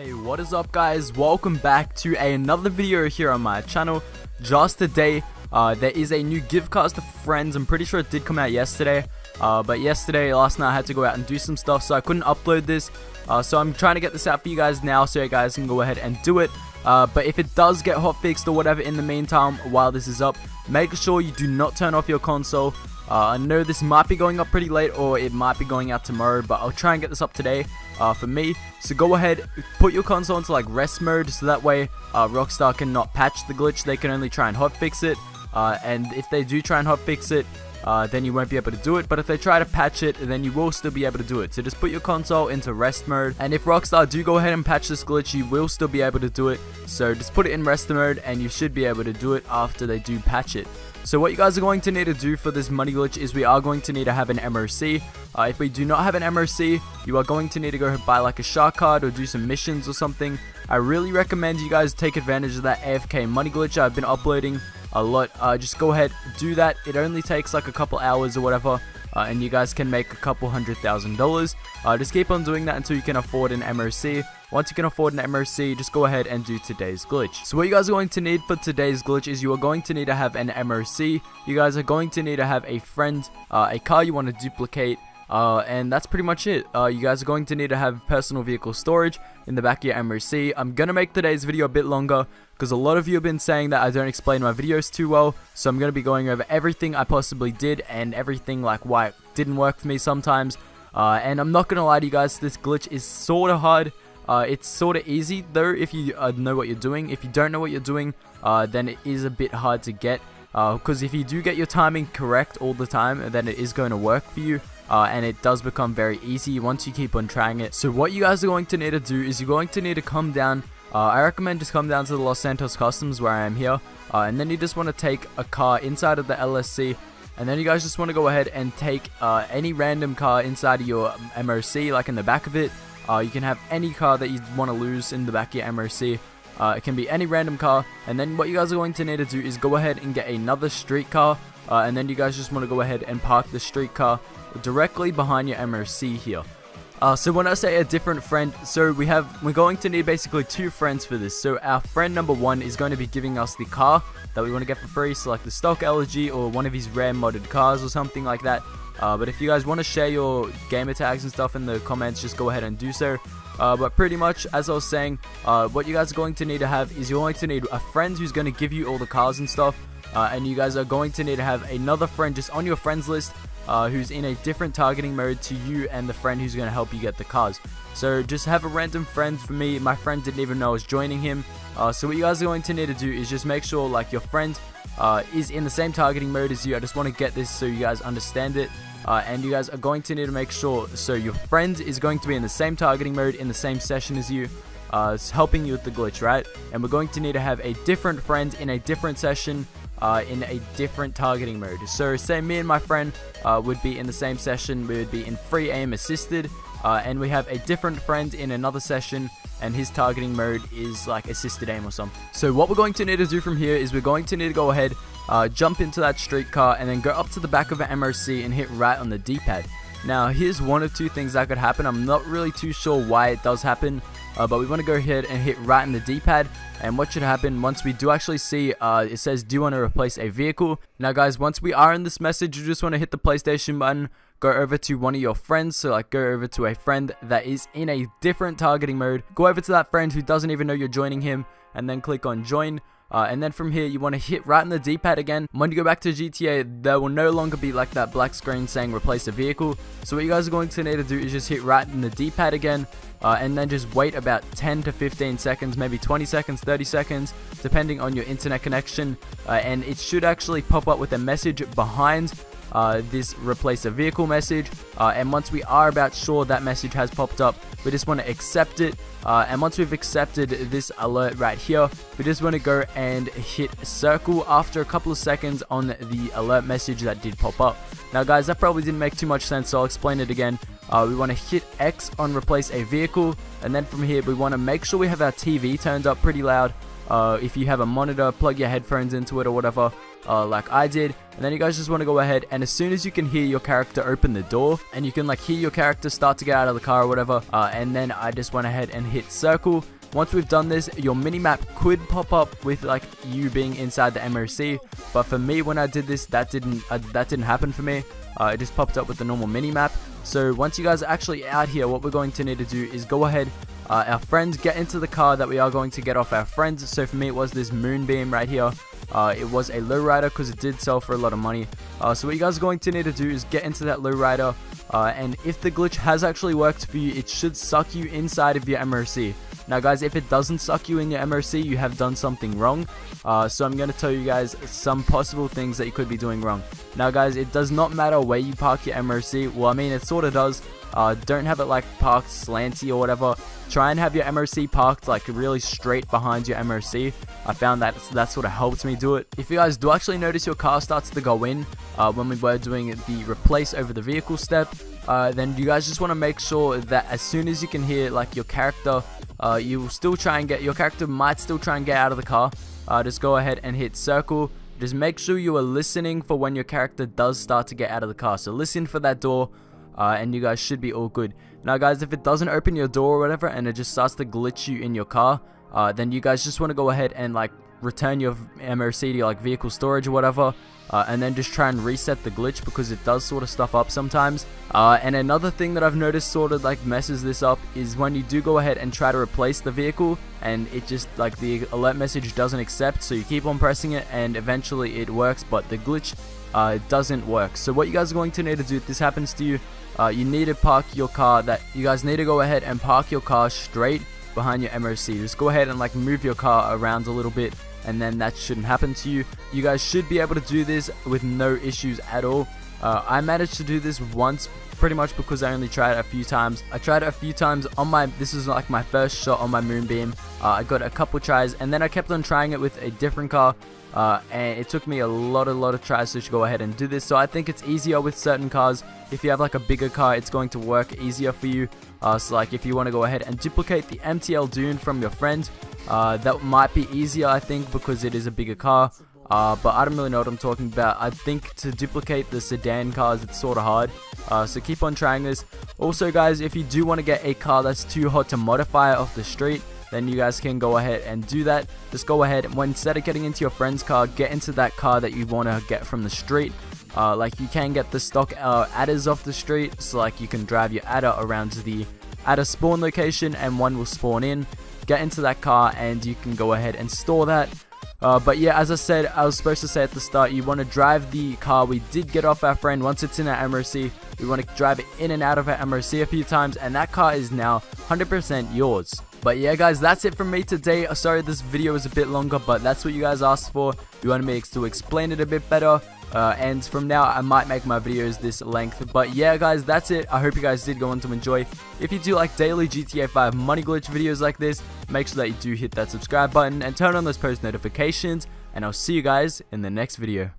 Hey, what is up guys? Welcome back to another video here on my channel. Just today, there is a new gift cards to friends. I'm pretty sure it did come out yesterday. But last night I had to go out and do some stuff, so I couldn't upload this. So I'm trying to get this out for you guys now so you guys can go ahead and do it. But if it does get hotfixed or whatever in the meantime while this is up, make sure you do not turn off your console. I know this might be going up pretty late or it might be going out tomorrow, but I'll try and get this up today for me. So go ahead, put your console into like rest mode so that way Rockstar cannot patch the glitch. They can only try and hotfix it, and if they do try and hotfix it, then you won't be able to do it. But if they try to patch it, then you will still be able to do it. So just put your console into rest mode, and if Rockstar do go ahead and patch this glitch, you will still be able to do it. So just put it in rest mode and you should be able to do it after they do patch it. So what you guys are going to need to do for this money glitch is we are going to need to have an MOC. If we do not have an MOC, you are going to need to go buy like a shark card or do some missions or something. I really recommend you guys take advantage of that AFK money glitch. I've been uploading a lot. Just go ahead, do that. It only takes like a couple hours or whatever, and you guys can make a couple $100,000. Just keep on doing that until you can afford an MOC. Once you can afford an MOC, just go ahead and do today's glitch. So what you guys are going to need for today's glitch is you are going to need to have an MOC. You guys are going to need to have a friend, a car you want to duplicate, and that's pretty much it. You guys are going to need to have personal vehicle storage in the back of your MOC. I'm going to make today's video a bit longer because a lot of you have been saying that I don't explain my videos too well. So I'm going to be going over everything I possibly did and everything like why it didn't work for me sometimes. And I'm not going to lie to you guys, this glitch is sort of hard. It's sort of easy though if you know what you're doing. If you don't know what you're doing, then it is a bit hard to get. Because if you do get your timing correct all the time, then it is going to work for you. And it does become very easy once you keep on trying it. So what you guys are going to need to do is you're going to need to come down. I recommend just come down to the Los Santos Customs where I am here. And then you just want to take a car inside of the LSC. And then you guys just want to go ahead and take any random car inside of your MOC, like in the back of it. You can have any car that you want to lose in the back of your MOC. It can be any random car. And then what you guys are going to need to do is go ahead and get another street car. And then you guys just want to go ahead and park the street car directly behind your MOC here. So when I say a different friend, so we're going to need basically two friends for this. So our friend number one is going to be giving us the car that we want to get for free. So like the stock LG or one of his rare modded cars or something like that. But if you guys want to share your gamer tags and stuff in the comments, just go ahead and do so. But pretty much, as I was saying, what you guys are going to need to have is you're going to need a friend who's going to give you all the cars and stuff. And you guys are going to need to have another friend just on your friends list who's in a different targeting mode to you and the friend who's going to help you get the cars. So just have a random friend. For me, my friend didn't even know I was joining him. So what you guys are going to need to do is just make sure like your friend is in the same targeting mode as you. I just want to get this so you guys understand it. And you guys are going to need to make sure so your friend is going to be in the same targeting mode in the same session as you. It's helping you with the glitch, right? And we're going to need to have a different friend in a different session in a different targeting mode. So say me and my friend would be in the same session. We would be in free aim assisted, and we have a different friend in another session and his targeting mode is like assisted aim or something. So what we're going to need to do from here is we're going to need to go ahead, jump into that street car and then go up to the back of an MOC and hit right on the D-pad. Now here's one of two things that could happen. I'm not really too sure why it does happen, but we want to go ahead and hit right on the D-pad. And what should happen once we do actually see, it says, do you want to replace a vehicle? Now guys, once we are in this message, you just want to hit the PlayStation button, go over to one of your friends, so like go over to a friend that is in a different targeting mode, go over to that friend who doesn't even know you're joining him, and then click on join. And then from here, you want to hit right on the D-pad again. When you go back to GTA, there will no longer be like that black screen saying replace a vehicle. So what you guys are going to need to do is just hit right in the D-pad again. And then just wait about 10 to 15 seconds, maybe 20 seconds, 30 seconds, depending on your internet connection. And it should actually pop up with a message behind this replace a vehicle message. And once we are about sure that message has popped up, we just want to accept it. And once we've accepted this alert right here, we just want to go and hit circle after a couple of seconds on the alert message that did pop up. Now guys, that probably didn't make too much sense, so I'll explain it again. We want to hit X on replace a vehicle, and then from here we want to make sure we have our TV turned up pretty loud. If you have a monitor, plug your headphones into it or whatever, like I did. And then you guys just want to go ahead, and as soon as you can hear your character open the door, and you can like hear your character start to get out of the car or whatever, and then I just went ahead and hit circle. Once we've done this, your minimap could pop up with like you being inside the MOC, but for me, when I did this, that didn't happen for me. It just popped up with the normal minimap. So once you guys are actually out here, what we're going to need to do is go ahead, our friends, get into the car that we are going to get off our friends. So for me, it was this moonbeam right here. It was a lowrider because it did sell for a lot of money. So what you guys are going to need to do is get into that lowrider, and if the glitch has actually worked for you, it should suck you inside of your MOC. Now guys, if it doesn't suck you in your MOC, you have done something wrong. So I'm going to tell you guys some possible things that you could be doing wrong. Now guys, it does not matter where you park your MOC. Well, I mean, it sort of does. Don't have it like parked slanty or whatever. Try and have your MOC parked like really straight behind your MOC. I found that sort of helped me do it. If you guys do actually notice your car starts to go in when we were doing the replace over the vehicle step, then you guys just want to make sure that as soon as you can hear like your character, you will still try and get, your character might still try and get out of the car. Just go ahead and hit circle. Just make sure you are listening for when your character does start to get out of the car. So listen for that door, and you guys should be all good. Now guys, if it doesn't open your door or whatever and it just starts to glitch you in your car, then you guys just want to go ahead and like return your MOC to your like vehicle storage or whatever, and then just try and reset the glitch because it does sort of stuff up sometimes. And another thing that I've noticed sort of like messes this up is when you do go ahead and try to replace the vehicle and it just like the alert message doesn't accept, so you keep on pressing it and eventually it works, but the glitch doesn't work. So what you guys are going to need to do if this happens to you, you need to park your car, you guys need to go ahead and park your car straight behind your MOC. Just go ahead and like move your car around a little bit, and then that shouldn't happen to you. You guys should be able to do this with no issues at all. I managed to do this once pretty much because I only tried it a few times. I tried it a few times on my, this is like my first shot on my moonbeam. I got a couple tries and then I kept on trying it with a different car, and it took me a lot of tries to go ahead and do this. So I think it's easier with certain cars. If you have like a bigger car, it's going to work easier for you. So like if you want to go ahead and duplicate the MTL Dune from your friend, that might be easier, I think, because it is a bigger car. But I don't really know what I'm talking about. I think to duplicate the sedan cars, it's sort of hard. So keep on trying this. Also guys, if you do want to get a car that's too hot to modify off the street, then you guys can go ahead and do that. Just go ahead and instead of getting into your friend's car, get into that car that you want to get from the street. Like you can get the stock adders off the street, so like you can drive your adder around to the adder spawn location and one will spawn in. Get into that car and you can go ahead and store that. But yeah, as I said, I was supposed to say at the start, you want to drive the car we did get off our friend. Once it's in our MOC, we want to drive it in and out of our MOC a few times, and that car is now 100% yours. But yeah guys, that's it from me today. Sorry this video is a bit longer, but that's what you guys asked for. You wanted me to explain it a bit better, and from now I might make my videos this length. But yeah guys, that's it. I hope you guys did go on to enjoy. If you do like daily GTA 5 money glitch videos like this, make sure that you do hit that subscribe button and turn on those post notifications, and I'll see you guys in the next video.